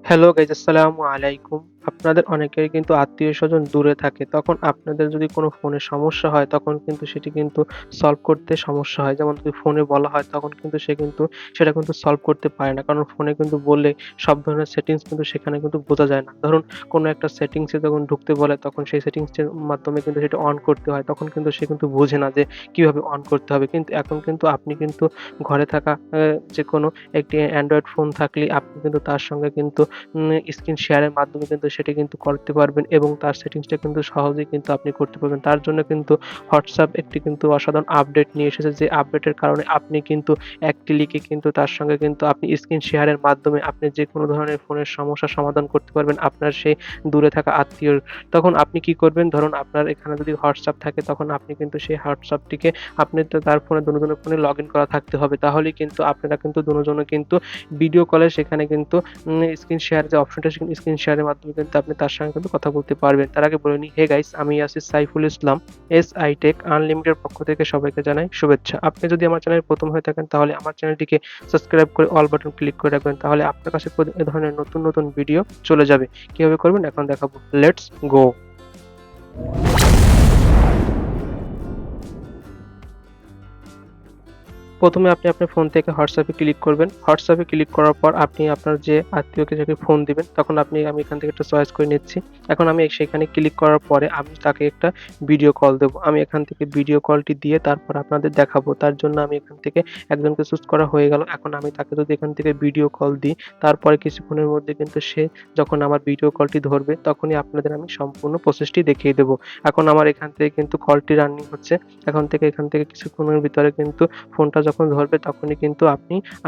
Hello guys, আসসালামু আলাইকুম। আপনাদের অনেকেরই কিন্তু আত্মীয়স্বজন দূরে থাকে। তখন আপনাদের যদি কোনো ফোনে সমস্যা হয়, তখন কিন্তু সেটি কিন্তু সলভ করতে সমস্যা হয়। যেমন যদি ফোনে বলা হয়, তখন কিন্তু সে কিন্তু সেটা কিন্তু সলভ করতে পারে না। কারণ ফোনে কিন্তু বললে সব ধরনের সেটিংস কিন্তু সেখানে কিন্তু বোঝা যায় না। ধরুন কোনো একটা সেটিংসে যখন ঢুকতে বলে, তখন সেই সেটিংসটির মাধ্যমে কিন্তু সেটা অন করতে হয়। তখন কিন্তু সে কিন্তু বোঝে না যে কিভাবে অন করতে হবে। কিন্তু এখন কিন্তু আপনি কিন্তু ঘরে থাকা যেকোনো একটি অ্যান্ড্রয়েড ফোন থাকলেই আপনি কিন্তু তার সঙ্গে কিন্তু স্ক্রিন শেয়ারের মাধ্যমে কিন্তু সেটি কিন্তু করতে পারবেন এবং তার সেটিংসটা কিন্তু সহজেই কিন্তু আপনি করতে পারবেন। তার জন্য কিন্তু WhatsApp একটি কিন্তু অসাধারণ আপডেট নিয়ে এসেছে, যে আপডেটের কারণে আপনি কিন্তু এক ক্লিকে কিন্তু তার সঙ্গে কিন্তু আপনি স্ক্রিন শেয়ারের মাধ্যমে আপনি যেকোনো ধরনের ফোনের সমস্যার সমাধান করতে পারবেন আপনার সেই দূরে থাকা আত্মীয়র। তখন আপনি কি করবেন? ধরুন আপনার এখানে যদি WhatsApp থাকে, তখন আপনি কিন্তু সেই WhatsApp টিকে আপনি তো তার ফোনে দুজনের ফোনে লগইন করা থাকতে হবে। তাহলেই কিন্তু আপনারা কিন্তু দুজনে কিন্তু ভিডিও কলে সেখানে কিন্তু স্ক্রিন শেয়ার যে অপশনটা, সেখানে স্ক্রিন শেয়ারের মাধ্যমে কিন্তু আপনি তার সঙ্গে কিন্তু কথা বলতে পারবেন। তার আগে বলে নিই, হে গাইস, আমি আছি Saiful Islam. SI take unlimited পক্ষ থেকে সবাইকে জানাই শুভেচ্ছা। আপনি যদি আমার চ্যানেলে প্রথম হয়ে থাকেন, তাহলে আমার চ্যানেলটিকে সাবস্ক্রাইব করে অল বাটন ক্লিক করে রাখবেন। তাহলে আপনার কাছে এ ধরনের নতুন ভিডিও চলে যাবে। কিভাবে করবেন এখন দেখাবো। Let's go. প্রথমে আপনি আপনার ফোন থেকে WhatsApp এ ক্লিক করবেন। WhatsApp এ ক্লিক করার পর আপনি আপনার যে আত্মীয়কে যাকে ফোন দিবেন, তখন আমি এখান থেকে একটা চয়েস করে নিচ্ছি। এখন আমি সেখানে ক্লিক করার পরে আমি তাকে একটা ভিডিও কল দেব। আমি এখান থেকে ভিডিও কলটি দিয়ে তারপর আপনাদের দেখাবো। তার জন্য আমি এখান থেকে একজনকে চুজ করা হয়ে গেল। এখন আমি তাকে যদি এখান থেকে ভিডিও কল দিই, তারপরে কিছুক্ষণের মধ্যে কিন্তু সে যখন আমার ভিডিও কলটি ধরবে, তখনই আপনাদের আমি সম্পূর্ণ প্রসেসটি দেখিয়ে দেব। এখন আমার এখান থেকে কিন্তু কলটি রানিং হচ্ছে। এখান থেকে কিছুক্ষণের ভিতরে কিন্তু ফোনটা যখন ধরবে, তখনই কিন্তু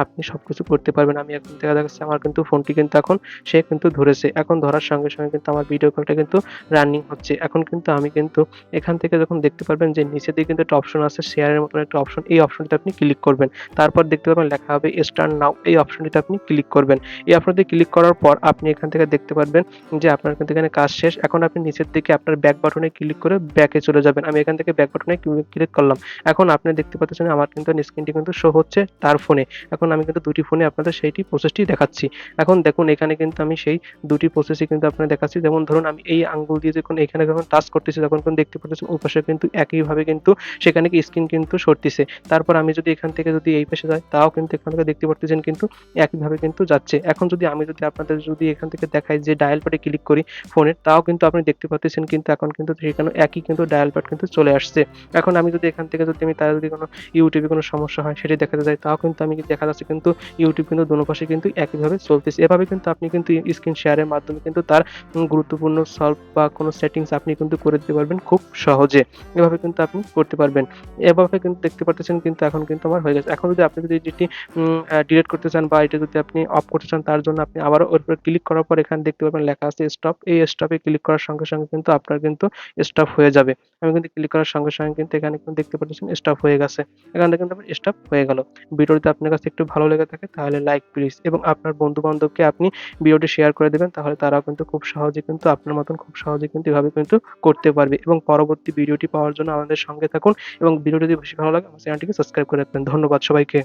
আপনি সবকিছু করতে পারবেন। আমি এখন দেখা যাচ্ছে আমার কিন্তু ফোনটি কিন্তু এখন সে কিন্তু ধরেছে। এখন ধরার সঙ্গে কিন্তু আমার ভিডিও কলটা কিন্তু রানিং হচ্ছে। এখন কিন্তু আমি কিন্তু এখান থেকে যখন দেখতে পারবেন যে নিচের দিকে কিন্তু একটা অপশন আছে, শেয়ারের মতন একটা অপশন। এই অপশনটিতে আপনি ক্লিক করবেন। তারপর দেখতে পারবেন লেখা হবে স্টার্ট নাও। এই অপশনটিতে আপনি ক্লিক করবেন। এই অপশনটিতে ক্লিক করার পর আপনি এখান থেকে দেখতে পারবেন যে আপনার কিন্তু এখানে কাজ শেষ। এখন আপনি নিচের দিকে আপনার ব্যাক বাটনে ক্লিক করে ব্যাকে চলে যাবেন। আমি এখান থেকে ব্যাক বাটনে ক্লিক করলাম। এখন আপনি দেখতে পাচ্ছেন আমার কিন্তু স্ক্রিনটি কিন্তু শো হচ্ছে তার ফোনে। এখন আমি কিন্তু ২ টি ফোনে আপনাদের সেইটি প্রসেসটি দেখাচ্ছি। এখন দেখুন এখানে কিন্তু আমি সেই ২ টি প্রসেসই কিন্তু আপনাদের দেখাচ্ছি। যেমন ধরুন আমি এই আঙ্গুল দিয়ে যখন এখানে যখন টাচ করতেছি, তখন কিন্তু দেখতে পাচ্ছেন ওপাশে কিন্তু একইভাবে কিন্তু সেখানে স্ক্রিন কিন্তু সরতেছে। তারপর আমি যদি এখান থেকে যদি এই পাশে যাই, তাও কিন্তু এখান থেকে দেখতে পারতেছেন কিন্তু একইভাবে কিন্তু যাচ্ছে। এখন আমি যদি আপনাদের যদি এখান থেকে দেখাই যে ডায়াল প্যাডে ক্লিক করি ফোনের, তাও কিন্তু আপনি দেখতে পাচ্ছেন কিন্তু এখন কিন্তু সেখানে একই কিন্তু ডায়াল প্যাড কিন্তু চলে আসছে। এখন আমি যদি এখান থেকে যদি আমি তার যদি কোনো ইউটিউবে কোনো সমস্যা হয় সেটি দেখাতে যাই, তাও কিন্তু দেখা যাচ্ছে কিন্তু ইউটিউব কিন্তু দোনো পাশে কিন্তু একইভাবে চলতেছে। এভাবে কিন্তু আপনি কিন্তু স্ক্রিন শেয়ারের মাধ্যমে কিন্তু তার গুরুত্বপূর্ণ সলভ বা কোনো সেটিংস আপনি কিন্তু করে দিতে পারবেন খুব সহজে। এভাবে কিন্তু আপনি করতে পারবেন। এভাবে কিন্তু দেখতে পারতেছেন কিন্তু এখন কিন্তু আমার হয়ে গেছে। এখন যদি আপনি যদি এটি ডিলিট করতে চান বা এটা যদি আপনি অফ করতে চান, তার জন্য আপনি আবারও ওর উপরে ক্লিক করার পর এখানে দেখতে পাবেন লেখা আছে স্টপ। এই স্টপে ক্লিক করার সঙ্গে কিন্তু আপনার কিন্তু স্টপ হয়ে যাবে। আমি কিন্তু ক্লিক করার সঙ্গে কিন্তু এখানে কিন্তু দেখতে পাচ্ছেন স্টপ হয়ে গেছে। এখান থেকে কিন্তু স্টপ হয়ে গেল। ভিডিওটি যদি আপনার কাছে একটু ভালো লেগে থাকে, তাহলে লাইক প্লিজ, এবং আপনার বন্ধু-বান্ধবকে আপনি ভিডিওটি শেয়ার করে দিবেন। তাহলে তারাও কিন্তু খুব সহজে কিন্তু আপনার মতন খুব সহজে কিন্তু এভাবে কিন্তু করতে পারবে, এবং পরবর্তী ভিডিওটি পাওয়ার জন্য আমাদের সঙ্গে থাকুন, এবং ভিডিওটি যদি বেশি ভালো লাগে আমার চ্যানেলটিকে সাবস্ক্রাইব করে রাখবেন। ধন্যবাদ সবাইকে।